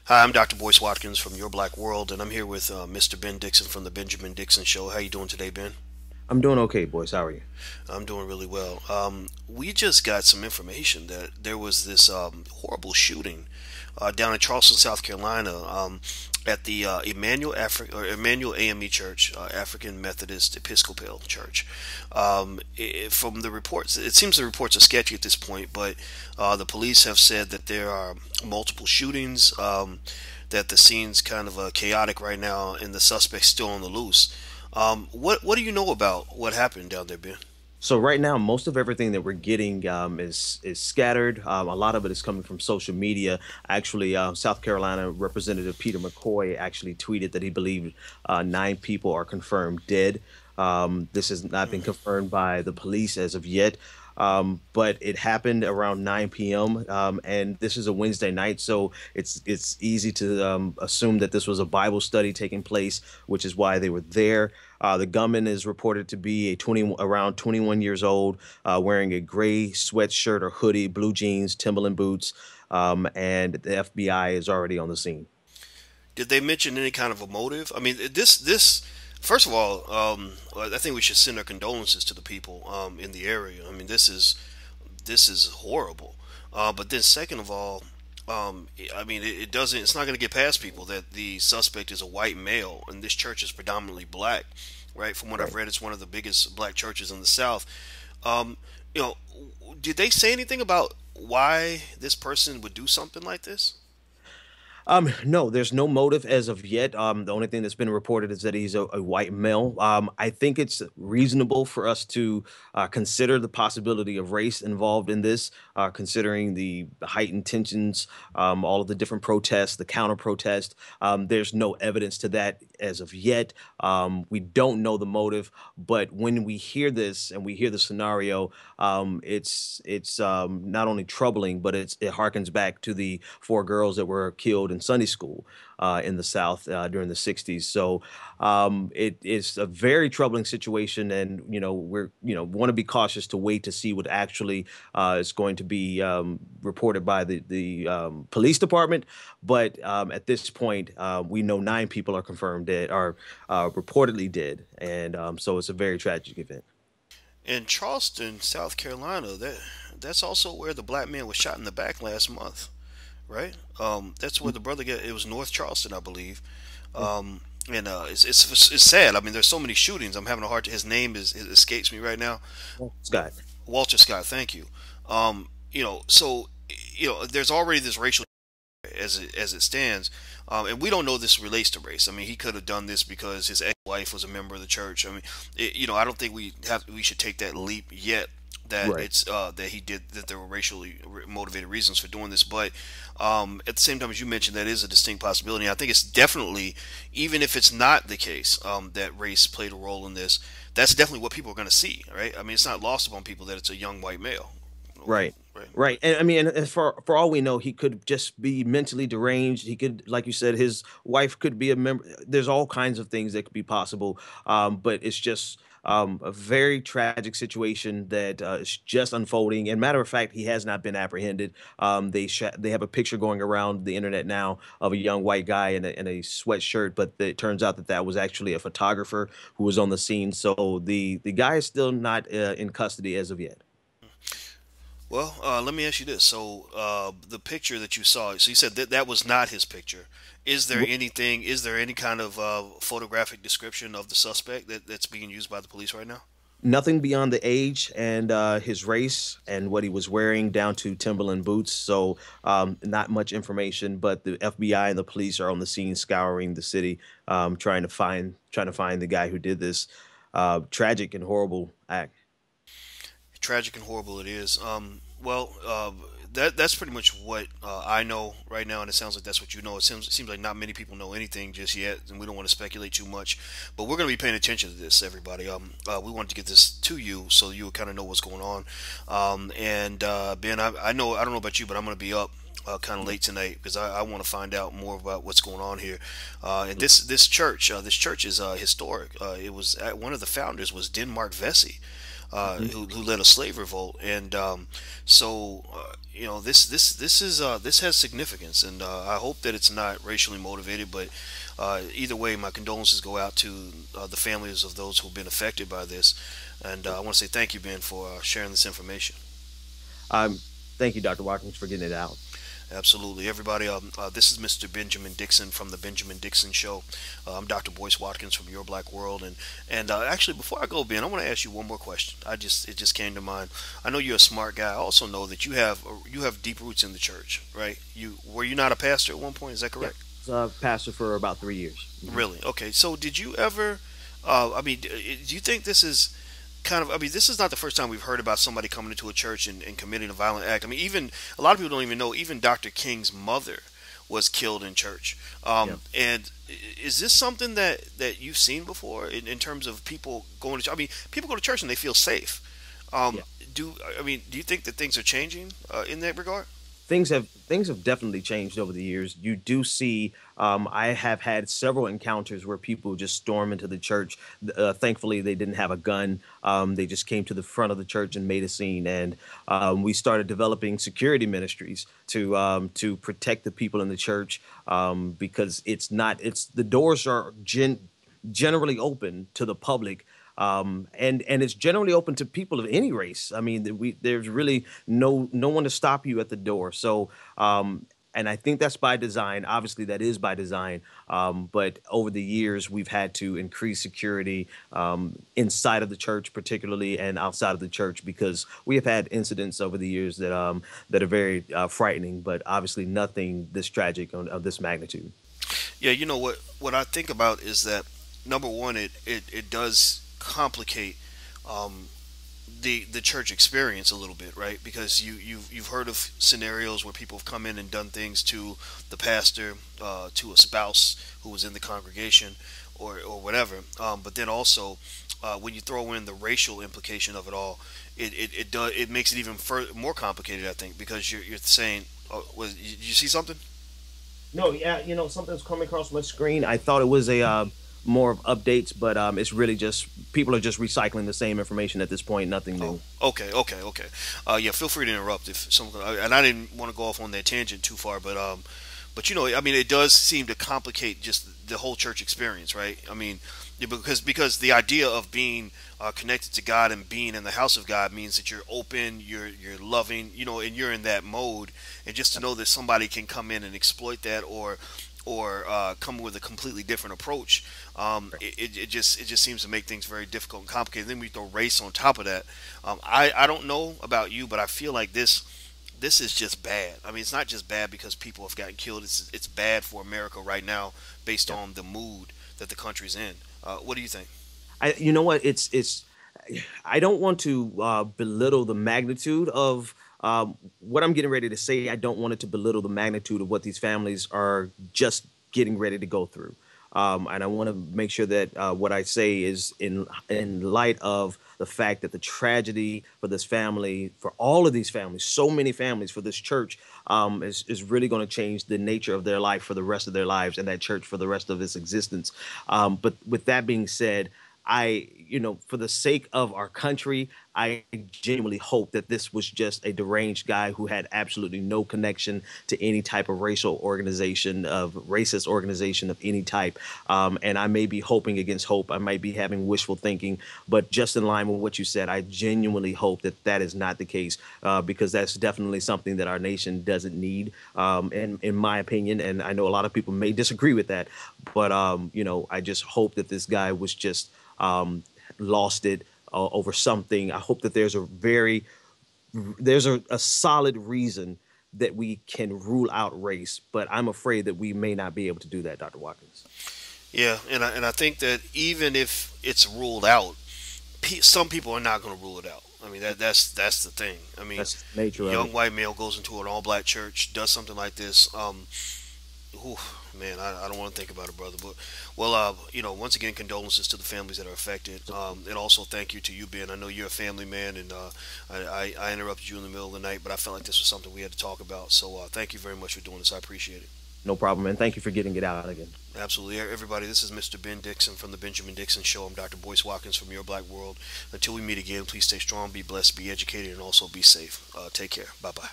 Hi, I'm Dr. Boyce Watkins from Your Black World, and I'm here with Mr. Ben Dixon from the Benjamin Dixon Show. How you doing today, Ben? I'm doing okay, boys. How are you? I'm doing really well. We just got some information that there was this horrible shooting down in Charleston, South Carolina, at the Emanuel AME Church, African Methodist Episcopal Church. From the reports, it seems the reports are sketchy at this point, but the police have said that there are multiple shootings. That the scene's kind of chaotic right now, and the suspect's still on the loose. What do you know about what happened down there, Ben? So right now, most of everything that we're getting is scattered. A lot of it is coming from social media. Actually, South Carolina Representative Peter McCoy actually tweeted that he believed 9 people are confirmed dead. This has not been confirmed by the police as of yet. But it happened around 9 p.m. And this is a Wednesday night, so it's easy to assume that this was a Bible study taking place, which is why they were there. The gunman is reported to be around 21 years old, wearing a gray sweatshirt or hoodie, blue jeans, Timberland boots, and the FBI is already on the scene. Did they mention any kind of a motive? I mean, this. First of all, I think we should send our condolences to the people in the area. I mean, this is horrible. But then, second of all, I mean, it doesn't. It's not going to get past people that the suspect is a white male, and this church is predominantly black, right? From what I've Right. read, it's one of the biggest black churches in the South. Um, you know, did they say anything about why this person would do something like this? No, there's no motive as of yet. The only thing that's been reported is that he's a white male. I think it's reasonable for us to consider the possibility of race involved in this, considering the heightened tensions, all of the different protests, the counter protest. There's no evidence to that as of yet. We don't know the motive, but when we hear this and we hear the scenario, it's not only troubling, but it harkens back to the 4 girls that were killed in Sunday school in the South during the '60s. So it is a very troubling situation, and we're want to be cautious to wait to see what actually is going to be reported by the police department. But at this point, we know 9 people are confirmed dead, are reportedly dead, and so it's a very tragic event. In Charleston, South Carolina, that's also where the black man was shot in the back last month, right? That's where the brother got. It was North Charleston, I believe. And it's sad. I mean, there's so many shootings. I'm having a hard. His name it escapes me right now. Scott. Walter Scott. Thank you. So there's already this racial as it stands, and we don't know this relates to race. I mean, he could have done this because his ex-wife was a member of the church. I mean, I don't think we should take that leap yet that Right. it's that he did that there were racially motivated reasons for doing this. But at the same time, as you mentioned, that is a distinct possibility. I think it's definitely, even if it's not the case that race played a role in this, that's definitely what people are going to see, right? I mean, it's not lost upon people that it's a young white male, Right. right? Right. And I mean, and for all we know, he could just be mentally deranged. He could, like you said, his wife could be a member. There's all kinds of things that could be possible. But it's just a very tragic situation that is just unfolding. And matter of fact, he has not been apprehended. They have a picture going around the internet now of a young white guy in a sweatshirt, but it turns out that that was actually a photographer who was on the scene. So the guy is still not in custody as of yet. Well, let me ask you this. So, the picture that you saw, so you said that that was not his picture. Is there anything, is there any kind of photographic description of the suspect that's being used by the police right now? Nothing beyond the age and his race and what he was wearing down to Timberland boots. So not much information, but the FBI and the police are on the scene scouring the city, trying to find the guy who did this tragic and horrible act. Tragic and horrible it is. Well, that's pretty much what I know right now, and it sounds like that's what you know. It seems like not many people know anything just yet, and we don't want to speculate too much. But we're going to be paying attention to this, everybody. We wanted to get this to you so you kind of know what's going on. And Ben, I know I don't know about you, but I'm going to be up. Kind of late tonight because I want to find out more about what's going on here. And this church is historic. It was one of the founders was Denmark Vesey. Hmm. who led a slave revolt, and so this has significance, and I hope that it's not racially motivated. But either way, my condolences go out to the families of those who've been affected by this, and I want to say thank you, Ben, for sharing this information. Um, Thank you, Dr. Watkins, for getting it out. Absolutely, everybody. This is Mr. Benjamin Dixon from the Benjamin Dixon Show. I'm Dr. Boyce Watkins from Your Black World, and actually, before I go, Ben, I want to ask you one more question. It just came to mind. I know you're a smart guy. I also know that you have deep roots in the church, right? You were you not a pastor at one point? Is that Yeah, correct? I was a pastor for about 3 years. Really? Okay. So, did you ever? I mean, do you think this is kind of? I mean, this is not the first time we've heard about somebody coming into a church and committing a violent act. I mean, even a lot of people don't even know. Even Dr. King's mother was killed in church. Yeah. And is this something that you've seen before in terms of people going to? I mean, people go to church and they feel safe. Um, Yeah. do you think that things are changing in that regard? Things have definitely changed over the years. You do see. I have had several encounters where people just storm into the church. Thankfully, they didn't have a gun. They just came to the front of the church and made a scene, and we started developing security ministries to protect the people in the church, because it's not. It's the doors are generally open to the public, and it's generally open to people of any race. I mean, there's really no one to stop you at the door. So, and I think that's by design. Obviously, that is by design. But over the years, we've had to increase security, inside of the church, particularly, and outside of the church, because we have had incidents over the years that are very frightening. But obviously, nothing this tragic of this magnitude. Yeah, you know what I think about is that number one, it does complicate um, the church experience a little bit, right? Because you've heard of scenarios where people have come in and done things to the pastor, to a spouse who was in the congregation, or whatever. But then also, when you throw in the racial implication of it all, it makes it even more complicated, I think, because you're saying, you see something? No, yeah, something's coming across my screen. I thought it was a more of updates, but it's really just people are just recycling the same information at this point. Nothing Oh, new. okay, okay, okay. Yeah, feel free to interrupt if someone. And I didn't want to go off on that tangent too far, but I mean, it does seem to complicate just the whole church experience, right? I mean, yeah, because the idea of being connected to God and being in the house of God means that you're open, you're loving, and you're in that mode. And just to know that somebody can come in and exploit that, or come with a completely different approach, it just seems to make things very difficult and complicated. Then we throw race on top of that. I don't know about you, but I feel like this is just bad. I mean, it's not just bad because people have gotten killed. It's bad for America right now based Yeah. on the mood that the country's in. What do you think? You know what? It's. I don't want to belittle the magnitude of what I'm getting ready to say. I don't want it to belittle the magnitude of what these families are just getting ready to go through. And I want to make sure that what I say is in light of the fact that the tragedy for this family, for all of these families, so many families, for this church, is really going to change the nature of their life for the rest of their lives, and that church for the rest of its existence. But with that being said, for the sake of our country, I genuinely hope that this was just a deranged guy who had absolutely no connection to any type of racial organization, of racist organization of any type. And I may be hoping against hope. I might be having wishful thinking, but just in line with what you said, I genuinely hope that that is not the case, because that's definitely something that our nation doesn't need, in my opinion. And I know a lot of people may disagree with that, but I just hope that this guy was just lost it over something. I hope that there's a solid reason that we can rule out race, but I'm afraid that we may not be able to do that, Dr. Watkins. Yeah, and I think that even if it's ruled out, some people are not going to rule it out. I mean, that's the thing. I mean, That's the nature of young it. white male goes into an all black church, does something like this. Whew, man, I don't want to think about it, brother. But well, once again, condolences to the families that are affected, and also thank you to you, Ben. I know you're a family man, and I interrupted you in the middle of the night, but I felt like this was something we had to talk about. So thank you very much for doing this. I appreciate it. No problem, and thank you for getting it out again. Absolutely. Everybody, this is Mr. Ben Dixon from the Benjamin Dixon Show. I'm Dr. Boyce Watkins from Your Black World. Until we meet again, please stay strong, be blessed, be educated, and also be safe. Take care. Bye bye.